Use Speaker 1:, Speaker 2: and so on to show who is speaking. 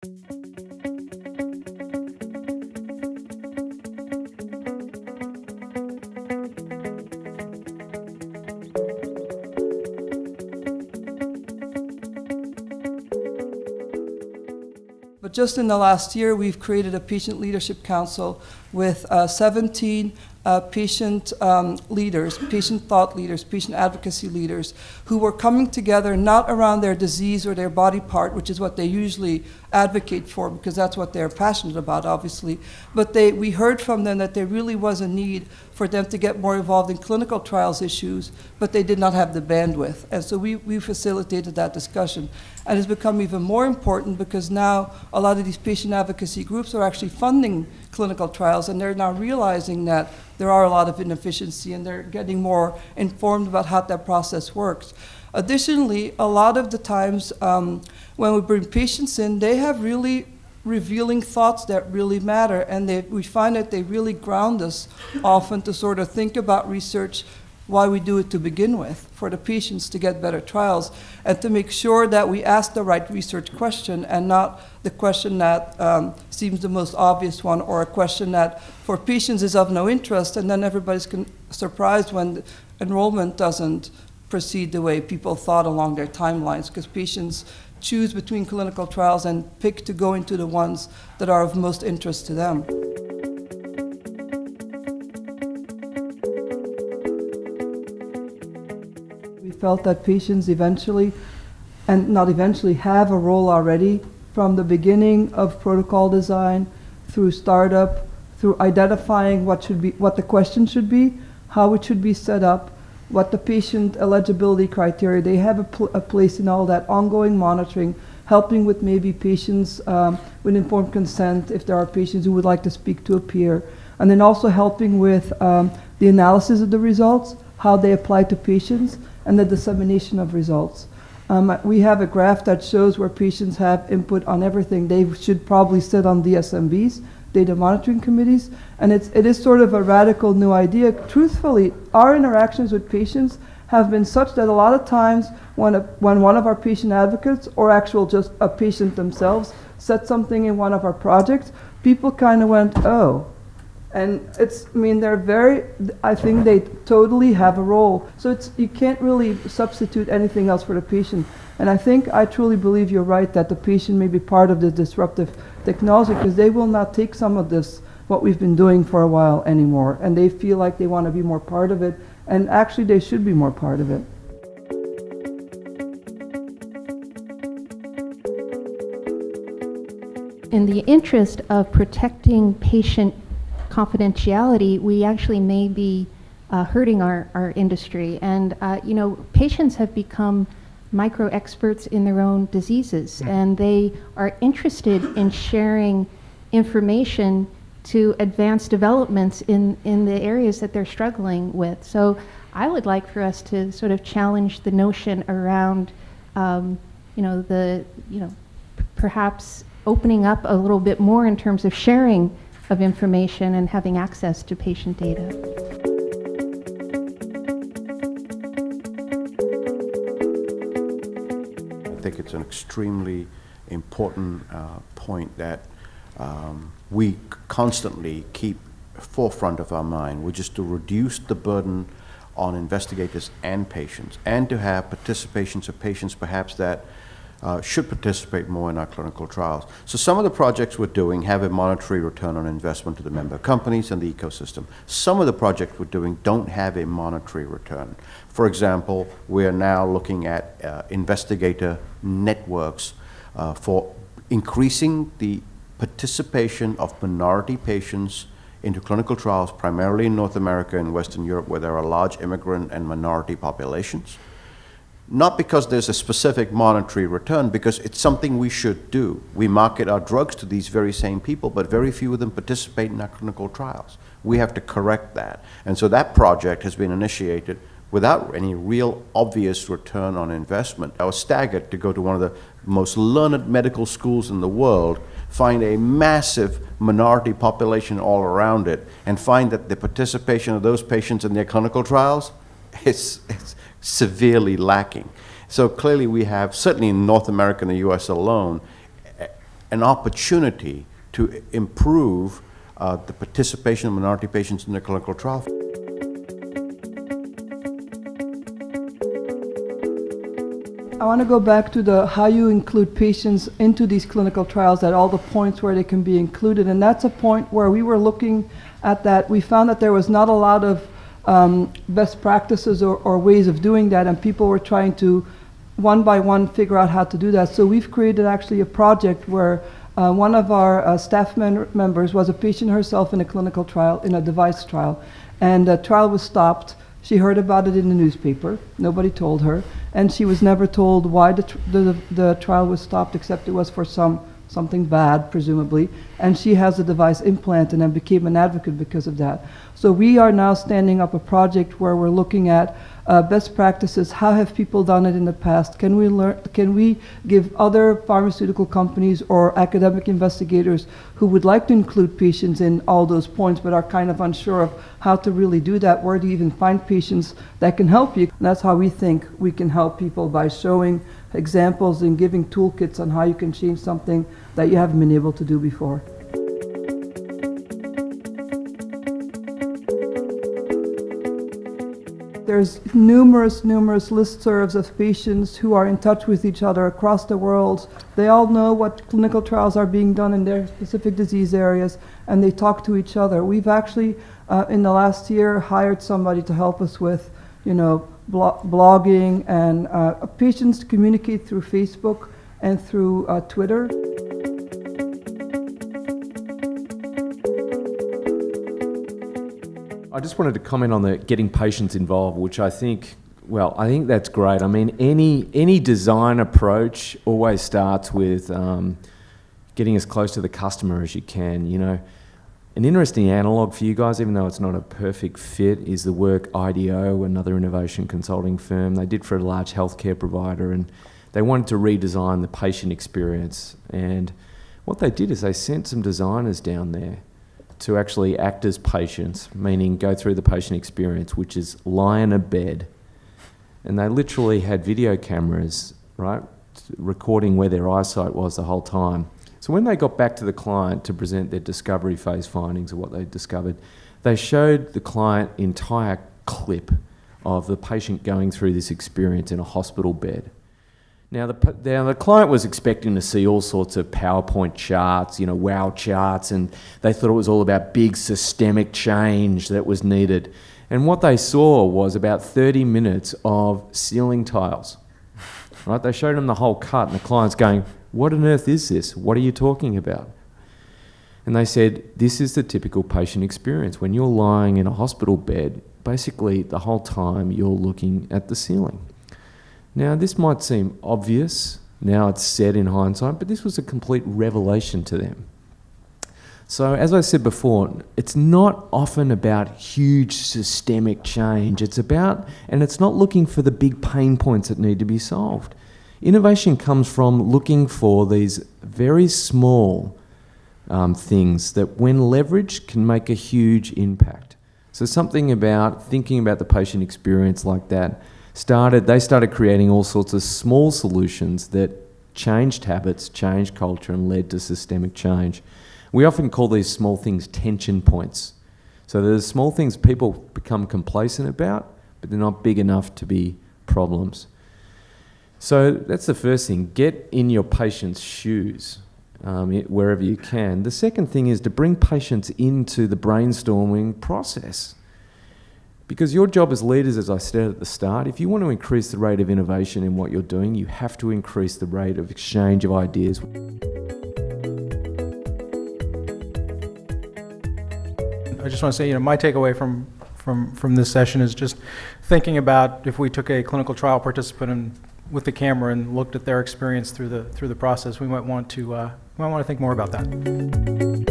Speaker 1: But just in the last year, we've created a patient leadership council with 17 patient leaders, patient thought leaders, patient advocacy leaders, who were coming together not around their disease or their body part, which is what they usually advocate for, because that's what they're passionate about, obviously. But we heard from them that there really was a need for them to get more involved in clinical trials issues, but they did not have the bandwidth. And so we facilitated that discussion. And it's become even more important because now a lot of these patient advocacy groups are actually funding clinical trials, and they're now realizing that there are a lot of inefficiency, and they're getting more informed about how that process works. Additionally, a lot of the times when we bring patients in, they have really revealing thoughts that really matter, and we find that they really ground us often to sort of think about research, why we do it to begin with, for the patients to get better trials, and to make sure that we ask the right research question and not the question that seems the most obvious one, or a question that for patients is of no interest, and then everybody's surprised when the enrollment doesn't proceed the way people thought along their timelines, because patients choose between clinical trials and pick to go into the ones that are of most interest to them. We felt that patients eventually, and not eventually, have a role already from the beginning of protocol design, through startup, through identifying what the question should be, how it should be set up, what the patient eligibility criteria. They have a place in all that ongoing monitoring, helping with maybe patients with informed consent if there are patients who would like to speak to a peer, and then also helping with the analysis of the results, how they apply to patients, and the dissemination of results. We have a graph that shows where patients have input on everything. They should probably sit on DSMBs, data monitoring committees, and it is sort of a radical new idea. Truthfully, our interactions with patients have been such that a lot of times when one of our patient advocates, or just a patient themselves, said something in one of our projects, people kind of went, oh. And I think they totally have a role. So you can't really substitute anything else for the patient. And I truly believe you're right that the patient may be part of the disruptive technology, because they will not take some of this, what we've been doing for a while, anymore. And they feel like they want to be more part of it. And actually they should be more part of it.
Speaker 2: In the interest of protecting patient confidentiality, we actually may be hurting our industry. And patients have become micro experts in their own diseases, and they are interested in sharing information to advance developments in the areas that they're struggling with. So I would like for us to sort of challenge the notion around perhaps opening up a little bit more in terms of sharing of information and having access to patient data.
Speaker 3: I think it's an extremely important point that we constantly keep forefront of our mind, which is to reduce the burden on investigators and patients, and to have participations of patients perhaps that should participate more in our clinical trials. So some of the projects we're doing have a monetary return on investment to the member companies and the ecosystem. Some of the projects we're doing don't have a monetary return. For example, we're now looking at investigator networks for increasing the participation of minority patients into clinical trials, primarily in North America and Western Europe, where there are large immigrant and minority populations. Not because there's a specific monetary return, because it's something we should do. We market our drugs to these very same people, but very few of them participate in our clinical trials. We have to correct that. And so that project has been initiated without any real obvious return on investment. I was staggered to go to one of the most learned medical schools in the world, find a massive minority population all around it, and find that the participation of those patients in their clinical trials is severely lacking. So clearly we have, certainly in North America and the US alone, an opportunity to improve the participation of minority patients in the clinical trial.
Speaker 1: I want to go back to how you include patients into these clinical trials, at all the points where they can be included. And that's a point where we were looking at that. We found that there was not a lot of best practices or ways of doing that, and people were trying to, one by one, figure out how to do that. So we've created actually a project where one of our staff members was a patient herself in a clinical trial, in a device trial, and the trial was stopped. She heard about it in the newspaper. Nobody told her, and she was never told why the trial was stopped, except it was for something bad, presumably. And she has the device implanted and became an advocate because of that. So we are now standing up a project where we're looking at best practices. How have people done it in the past? Can we learn? Can we give other pharmaceutical companies or academic investigators who would like to include patients in all those points but are kind of unsure of how to really do that? Where do you even find patients that can help you? And that's how we think we can help people, by showing examples and giving toolkits on how you can change something that you haven't been able to do before. There's numerous listservs of patients who are in touch with each other across the world. They all know what clinical trials are being done in their specific disease areas, and they talk to each other. We've actually, in the last year, hired somebody to help us with, blogging, and patients communicate through Facebook and through Twitter.
Speaker 4: I just wanted to comment on the getting patients involved, which I think that's great. I mean, any design approach always starts with getting as close to the customer as you can. An interesting analogue for you guys, even though it's not a perfect fit, is the work IDEO, another innovation consulting firm, they did for a large healthcare provider, and they wanted to redesign the patient experience. And what they did is they sent some designers down there to actually act as patients, meaning go through the patient experience, which is lie in a bed. And they literally had video cameras, right, recording where their eyesight was the whole time. So when they got back to the client to present their discovery phase findings of what they discovered, they showed the client entire clip of the patient going through this experience in a hospital bed. Now the client was expecting to see all sorts of PowerPoint charts, wow charts, and they thought it was all about big systemic change that was needed. And what they saw was about 30 minutes of ceiling tiles. Right? They showed them the whole cut, and the client's going, "What on earth is this? What are you talking about?" And they said, "This is the typical patient experience. When you're lying in a hospital bed, basically the whole time you're looking at the ceiling." Now, this might seem obvious, now it's said in hindsight, but this was a complete revelation to them. So, as I said before, it's not often about huge systemic change. It's not looking for the big pain points that need to be solved. Innovation comes from looking for these very small things that, when leveraged, can make a huge impact. So something about thinking about the patient experience like that, they started creating all sorts of small solutions that changed habits, changed culture, and led to systemic change. We often call these small things tension points. So there's small things people become complacent about, but they're not big enough to be problems. So that's the first thing. Get in your patient's shoes wherever you can. The second thing is to bring patients into the brainstorming process. Because your job as leaders, as I said at the start, if you want to increase the rate of innovation in what you're doing, you have to increase the rate of exchange of ideas.
Speaker 5: I just want to say, my takeaway from this session is just thinking about if we took a clinical trial participant with the camera and looked at their experience through the process, we might want to think more about that.